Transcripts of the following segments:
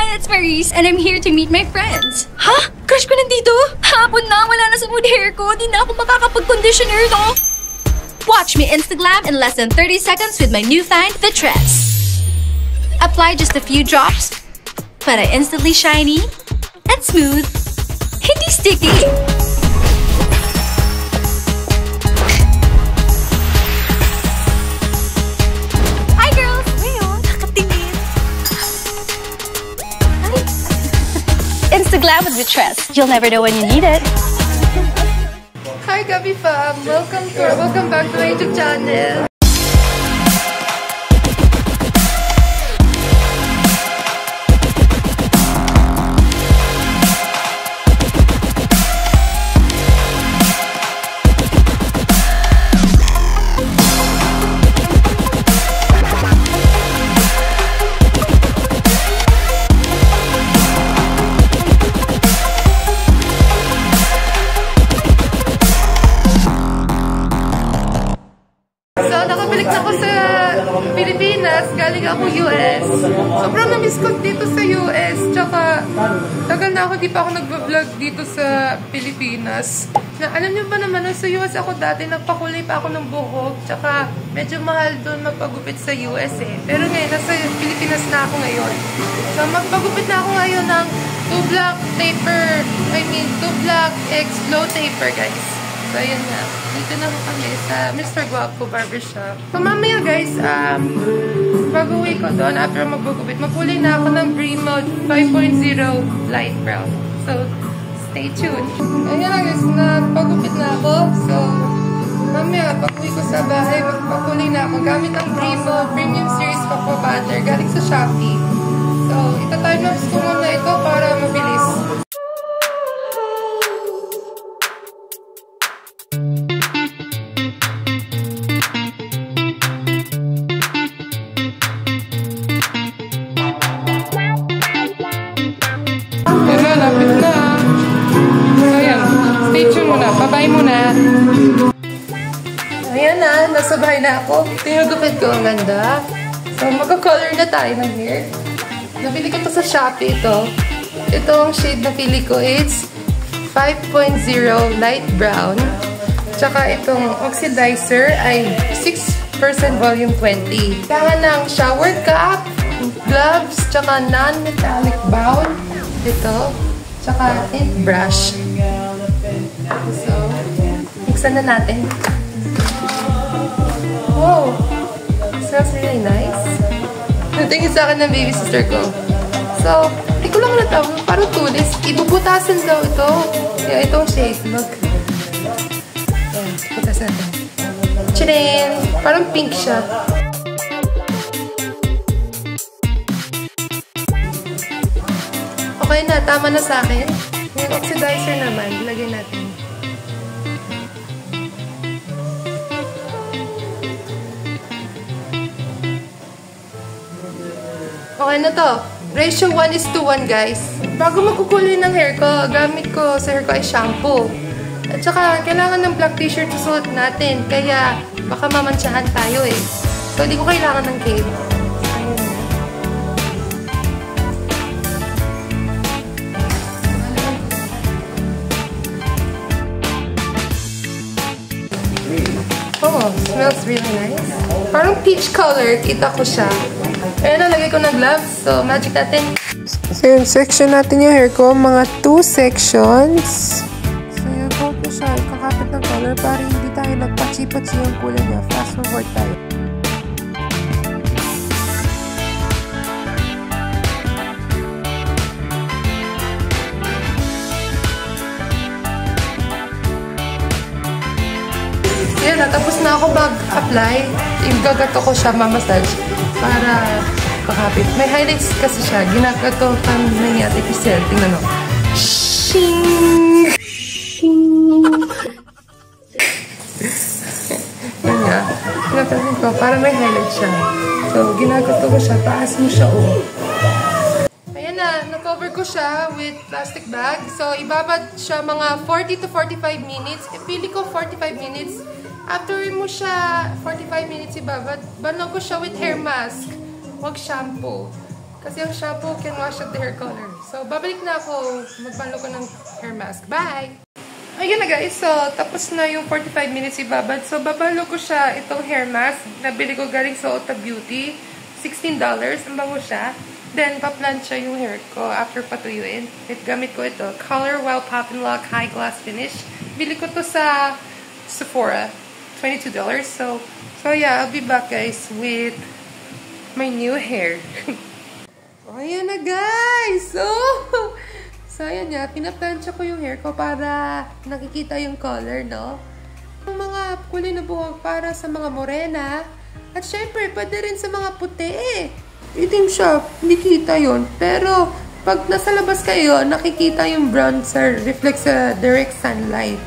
It's Maurice, and I'm here to meet my friends. Ha? Crush ko nandito? Hapon na, wala na sa mood hair ko. Di na ako makakapag-conditioner, no? Watch me Instaglam in less than 30 seconds with my new find, The Tress. Apply just a few drops para instantly shiny and smooth. Hindi sticky. Hi, girls! Ngayon, nakatingin. Instaglam with The Tress. You'll never know when you need it. Hi Gabi Fam! Welcome back to my YouTube channel! Galing ako US. Sobrang na-miss ko dito sa US. Tsaka, tagal na ako, di pa ako nag-vlog dito sa Pilipinas. Alam niyo ba naman, sa US ako dati, nagpakulay pa ako ng buhok. Tsaka, medyo mahal doon magpagupit sa US eh. Pero ngayon, nasa Pilipinas na ako ngayon. So, magpagupit na ako ngayon ng 2 black X low taper, guys. So, ayun na. Dito na kami sa Mr. Guapo Barbershop. So, mamaya guys, pag-uwi ko doon, after magbugupit, magkulay na ako ng Brimo 5.0 light brown. So, stay tuned. Ayun na guys, pag-gupit na ako. So, mamaya, pag-uwi ko sa bahay, magpakulay na ako gamit ang Brimo Premium Series Cocoa Butter galing sa Shopee. So, ita-time-lapse ko muna ito para mabilis. Babay muna. Ayan na, nasa bahay na ako. Tinugupit ko, ang ganda. So, magka-color na tayo ng hair. Nabili ko to sa Shopee ito. Ito ang shade na pili ko. It's 5.0 light brown. Tsaka itong oxidizer ay 6% volume 20. Kailangan ng shower cap, gloves, tsaka non-metallic bowl. Ito. Tsaka tint brush. So, mixan na natin. Wow! Smells really nice. Natingin sa akin ng baby sister ko. So, di ko lang natawag. Parang tulis. Ibubutasan daw ito. Kaya itong shade. Look. Ayan, butasan natin. Tcharin! Parang pink siya. Okay na. Tama na sa akin. Yung oxidizer naman, ilagay natin. Okay na to. Ratio 1:1, guys. Bago magkukulay ng hair ko, gamit ko sa hair ko ay shampoo. At saka, kailangan ng black t-shirt susuot natin. Kaya, baka mamantsahan tayo eh. So, hindi ko kailangan ng cape. Oh, smells really nice. Parang peach color. Kita ko siya. Ayan, nalagay ko ng gloves. So, magic natin. So, yung section natin yung hair ko. Mga 2 sections. So, yung coat ko siya. Kakapit ng color para hindi tayo nagpachi-pachi yung kulay niya. Fast forward tayo. Ayan, natapos na ako mag-apply. Yung gagato ko siya, mamassage. Para makapit. May highlights kasi siya. Ginagato kami na Ate Crisel. Tingnan mo. Shing! Shing! Yan nga. Pinapansin ko, para may highlight siya. So, ginagato ko siya. Taas mo siya, oh. Ayan na. Na-cover ko siya with plastic bag. So, ibabad siya mga 40 to 45 minutes. Pili ko 45 minutes. After mo siya 45 minutes ibabad, banog ko siya with hair mask. Huwag shampoo. Kasi ang shampoo can wash out the hair color. So, babalik na ako. Magbalo ko ng hair mask. Bye! Ayun na guys. So, tapos na yung 45 minutes ibabad. So, babalo ko siya itong hair mask. Nabili ko galing sa Ulta Beauty. $16. Ang bango siya. Then, pa-plancha yung hair ko after patuyuin. Gamit ko ito. Color Wow Pop and Lock High Glass Finish. Bili ko to sa Sephora. $22. So yeah, I'll be back guys with my new hair. Ayan na guys! So ayan nga, pinaplansya ko yung hair ko para nakikita yung color, no? Yung mga kulay na buhok para sa mga morena. At syempre, pwede rin sa mga puti eh. Itim siya, hindi kita yun. Pero pag nasa labas kayo, nakikita yung brown sa reflect sa direct sunlight.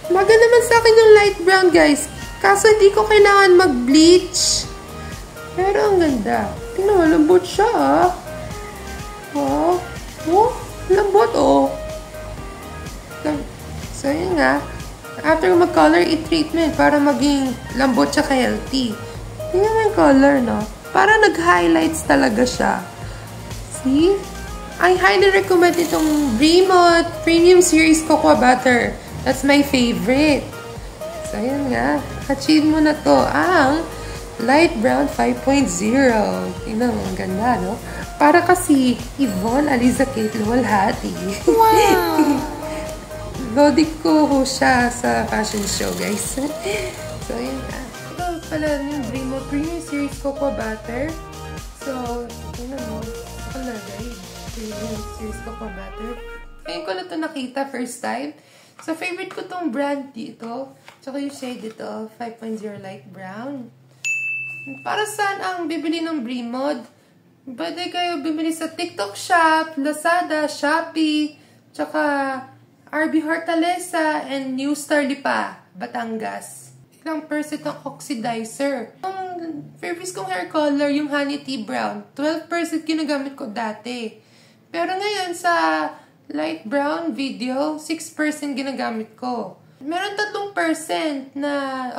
Maganda naman sa akin yung light brown guys. Kaso hindi ko kailangan mag-bleach. Pero ang ganda. Tingnan mo, lambot siya ah. Oh, lambot oh. So yun nga. After mag-color treatment para maging lambot siya healthy. Tingnan mo yung color no. Para nag-highlights talaga siya. See? I highly recommend itong Bremont Premium Series Cocoa Butter. That's my favorite. So yun nga. Achieve mo na to ang Light Brown 5.0. Tingnan mo, ang ganda, no? Para kasi Yvonne Aliza Kate Luwalhati. Wow! Lodi ko siya sa fashion show, guys. So, yun nga. Ito pala yung Bremont Premium Series Cocoa Butter. So, tingnan mo. Nakalagay. Premium Series Cocoa Butter. Ngayon ko na ito nakita first time. So, favorite ko tong brand dito. Tsaka yung shade dito, 5.0 Light Brown. Para saan ang bibili ng Bremont? Pwede kayo bibili sa TikTok Shop, Lazada, Shopee, tsaka RB Hortaleza, and New Star Lipa, Batangas. Ilang percent ang oxidizer. Ang favorite kong hair color, yung Honey Tea Brown. 12% ginagamit ko dati. Pero ngayon sa light brown video, 6% ginagamit ko. Meron 3% na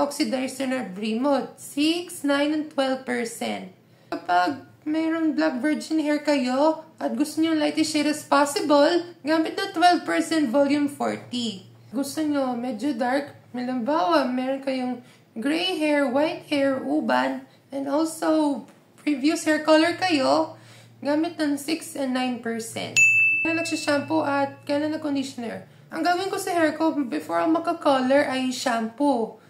oxidizer na Bremont. 6, 9, and 12%. Kapag mayroong black virgin hair kayo at gusto nyo lightest shade as possible, gamit na 12% volume 40. Gusto nyo medyo dark, malambawa, meron kayong gray hair, white hair, uban, and also previous hair color kayo, gamit ng 6 and 9%. Kailan nagsha-shampoo at kailan na conditioner. Ang gawin ko sa hair ko before ako maka-color ay shampoo.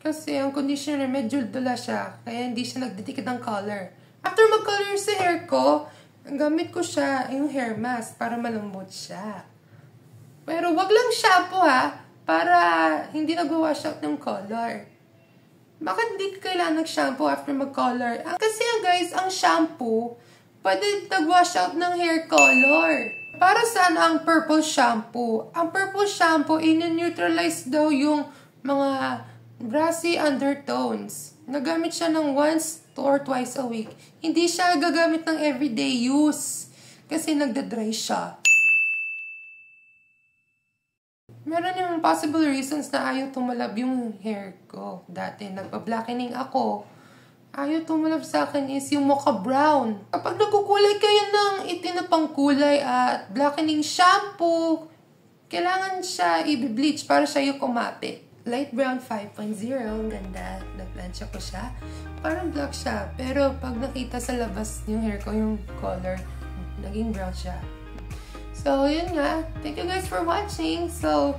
Kasi ang conditioner medyo dula siya, kaya hindi siya nagdidikit ng color. After mag-color sa hair ko, ang gamit ko siya yung hair mask para malambot siya. Pero wag lang shampoo ha, para hindi nag-wash out ng color. Bakit hindi kailangan ng-shampoo after mag-color? Kasi guys, ang shampoo, pwede nag-wash out ng hair color. Para saan ang purple shampoo? Ang purple shampoo, in-neutralize daw yung mga brassy undertones. Nagamit siya ng once or twice a week. Hindi siya gagamit ng everyday use. Kasi nagda-dry siya. Meron yung possible reasons na ayaw tumalab yung hair ko. Dati, nagpa-blackening ako. Ayaw tumalab sa akin is yung mocha brown. Kapag nagkukulay kayo ng itim na pangkulay at blackening shampoo, kailangan siya i-bleach para siya yung kumapit. Light brown 5.0, ang ganda. Na-plancha ko siya. Parang black siya. Pero pag nakita sa labas yung hair ko, yung color, naging brown siya. So, yun nga. Thank you guys for watching. So,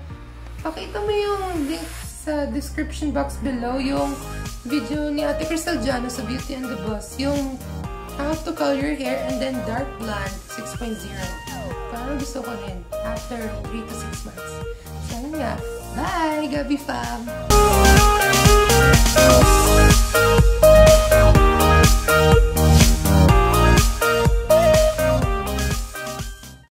pakita mo yung link sa description box below yung video ni Ate Crystal Jano sa Beauty and the Boss. Yung how to color your hair and then dark blonde 6.0. Parang gusto ko rin after 3 to 6 months. So, yun nga. Bye, Gabi Fam!